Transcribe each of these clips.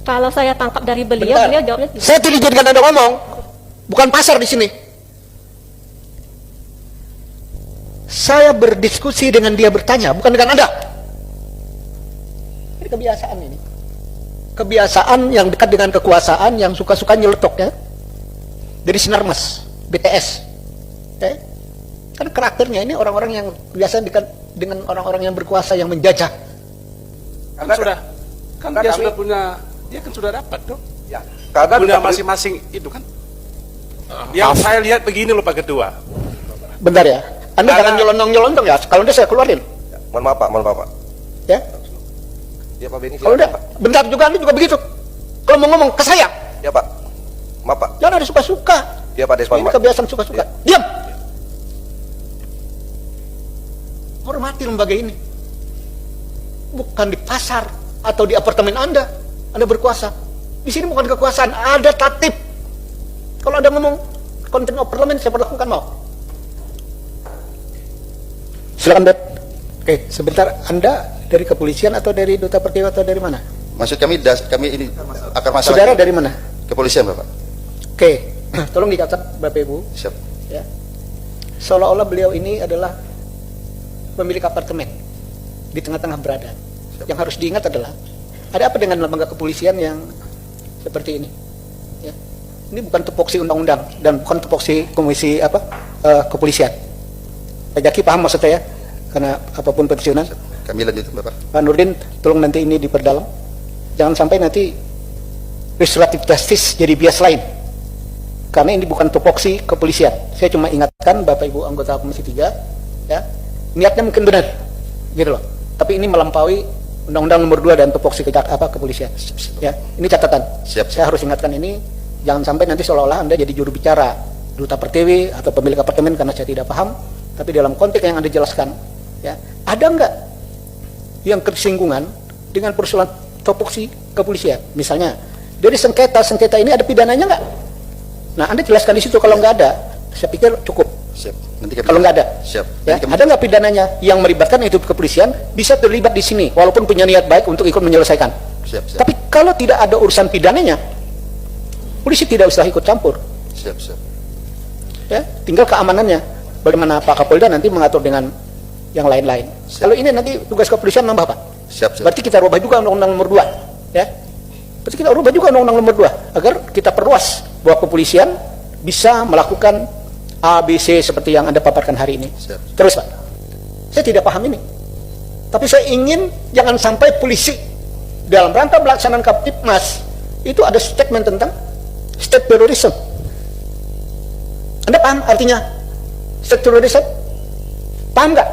Kalau saya tangkap dari beliau, Bentar. beliau jawabnya Saya tidak dijadikan Anda ngomong, bukan pasar di sini. Saya berdiskusi dengan dia bertanya, bukan dengan Anda. Ini kebiasaan ini. Kebiasaan yang dekat dengan kekuasaan, yang suka-suka nyeletok ya. Dari Sinarmas, BTS. Ya. Kan karakternya ini orang-orang yang biasa dekat dengan orang-orang yang berkuasa, yang menjajah. Karena sudah, kan dia sudah punya, dia kan sudah dapat dong. Ya, karena Punya masing-masing itu kan. Yang saya lihat begini loh Pak Ketua. Bentar ya. Anda jangan nyelonong-nyelonong ya. Kalau Anda saya keluarin. Ya, mohon maaf Pak. Ya. Ya Pak Beni. Kalau enggak, bentar juga Anda juga begitu. Kalau mau ngomong ke saya, Ya Pak. Maaf Pak. jangan ada suka-suka. Ya Pak Desmond. Ini Pak. kebiasaan suka-suka. Diam. Hormati lembaga ini. Bukan di pasar atau di apartemen Anda berkuasa. Di sini bukan kekuasaan, ada tatip. Kalau Anda ngomong konten of parliament, saya perlakukan mau. Silakan, Beb. Oke, sebentar. Anda dari kepolisian atau dari Duta Pertiwi atau dari mana? Maksud kami ini akar masalah. Saudara dari mana? Kepolisian, Bapak. Oke, tolong dicatat Bapak Ibu. Siap. Ya. Seolah-olah beliau ini adalah pemilik apartemen di tengah-tengah berada. Yang harus diingat adalah ada apa dengan lembaga kepolisian yang seperti ini? Ya. Ini bukan tupoksi undang-undang dan bukan tupoksi komisi kepolisian. Pak Jaki paham maksud saya? Karena apapun pensiunan. Kami lanjut, Bapak. Pak Nurdin, tolong nanti ini diperdalam. Jangan sampai nanti restoratif justice jadi bias lain. Karena ini bukan tupoksi kepolisian. Saya cuma ingatkan Bapak Ibu anggota Komisi 3, ya, niatnya mungkin benar, gitu loh. Tapi ini melampaui Undang-Undang Nomor 2 dan tupoksi kepolisian. Ya, ini catatan. Siap. Saya harus ingatkan ini. Jangan sampai nanti seolah-olah Anda jadi juru bicara Duta Pertiwi atau pemilik apartemen karena saya tidak paham. Tapi dalam konteks yang Anda jelaskan, ya, ada nggak yang kersinggungan dengan persoalan tupoksi kepolisian? Misalnya dari sengketa ini ada pidananya nggak? Nah, Anda jelaskan di situ. Kalau nggak ada, saya pikir cukup. Siap. Nanti kami Kalau nggak ada, Siap. ya, Nanti kami, ada nggak pidananya yang melibatkan itu kepolisian bisa terlibat di sini, walaupun punya niat baik untuk ikut menyelesaikan. Siap. Tapi kalau tidak ada urusan pidananya, polisi tidak usah ikut campur. Siap. Ya, tinggal keamanannya. Bagaimana Pak Kapolda nanti mengatur dengan yang lain-lain. Kalau ini nanti tugas kepolisian nambah Pak. Siap. Berarti kita rubah juga Undang-Undang Nomor 2, ya. Berarti kita rubah juga Undang-Undang Nomor 2 agar kita perluas bahwa kepolisian bisa melakukan A, B, C seperti yang Anda paparkan hari ini. Siap. Terus Pak, saya tidak paham ini. Tapi saya ingin jangan sampai polisi dalam rangka pelaksanaan Kaptipmas itu ada statement tentang state terrorism. Anda paham artinya state terrorism? Paham nggak?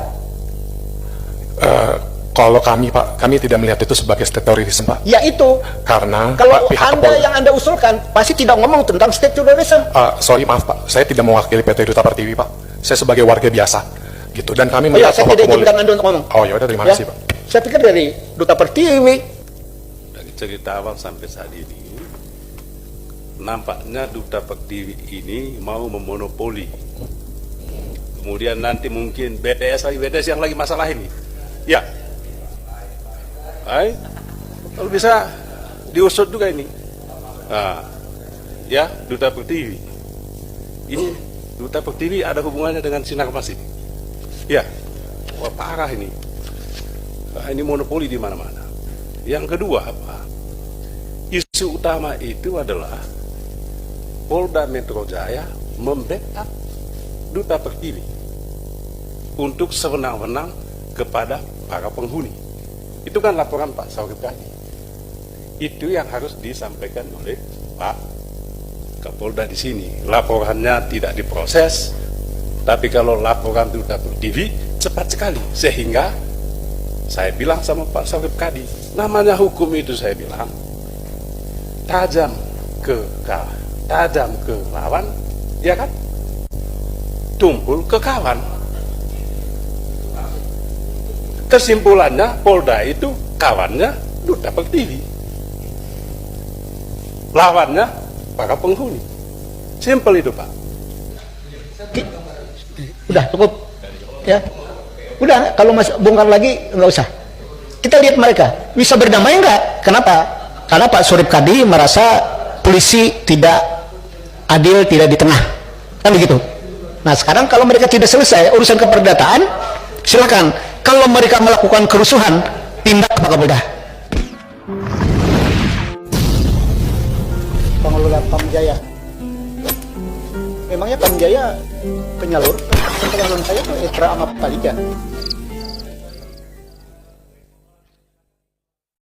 Kalau kami Pak, kami tidak melihat itu sebagai state terrorism Pak. Ya itu. Karena Kalau pihak Anda Kapolda, yang Anda usulkan pasti tidak ngomong tentang state terrorism. sorry maaf Pak, saya tidak mewakili PT Duta Pertiwi Pak. Saya sebagai warga biasa gitu, dan kami Oh ya, melihat saya bahwa tidak izinkan Anda untuk ngomong. Oh ya udah, terima Ya. kasih Pak. Saya pikir dari Duta Pertiwi. Dari cerita awal sampai saat ini, nampaknya Duta Pertiwi ini mau memonopoli. Kemudian nanti mungkin BTS yang lagi masalah ini. Ya. Kalau bisa diusut juga ini. Nah, ya, Duta Pertiwi. Ini Duta Pertiwi ada hubungannya dengan Sinarmas ini. Ya. Wah, parah ini. Ini monopoli di mana-mana. Yang kedua apa? Isu utama itu adalah Polda Metro Jaya membackup Duta Pertiwi untuk sewenang-wenang kepada para penghuni. Itu kan laporan Pak Saurip tadi. Itu yang harus disampaikan oleh Pak Kapolda di sini. Laporannya tidak diproses, tapi kalau laporan Duta Pertiwi cepat sekali, sehingga saya bilang sama Pak Saurip tadi, namanya hukum itu saya bilang tajam ke lawan, ya kan? Tumpul ke kawan. Kesimpulannya Polda itu kawannya Duta Pertiwi, lawannya para penghuni. Simpel itu Pak. Udah cukup, ya. Udah, kalau masih bongkar lagi nggak usah. Kita lihat mereka bisa berdamai nggak? Kenapa? Karena Pak Surip Kadi merasa polisi tidak adil, tidak di tengah, kan begitu. Nah sekarang kalau mereka tidak selesai urusan keperdataan, silakan. Kalau mereka melakukan kerusuhan, tindak ke Kapolda. Pengelola Pamjaya, memangnya Pamjaya penyalur? Pengelolaan saya itu Etra sama Palija.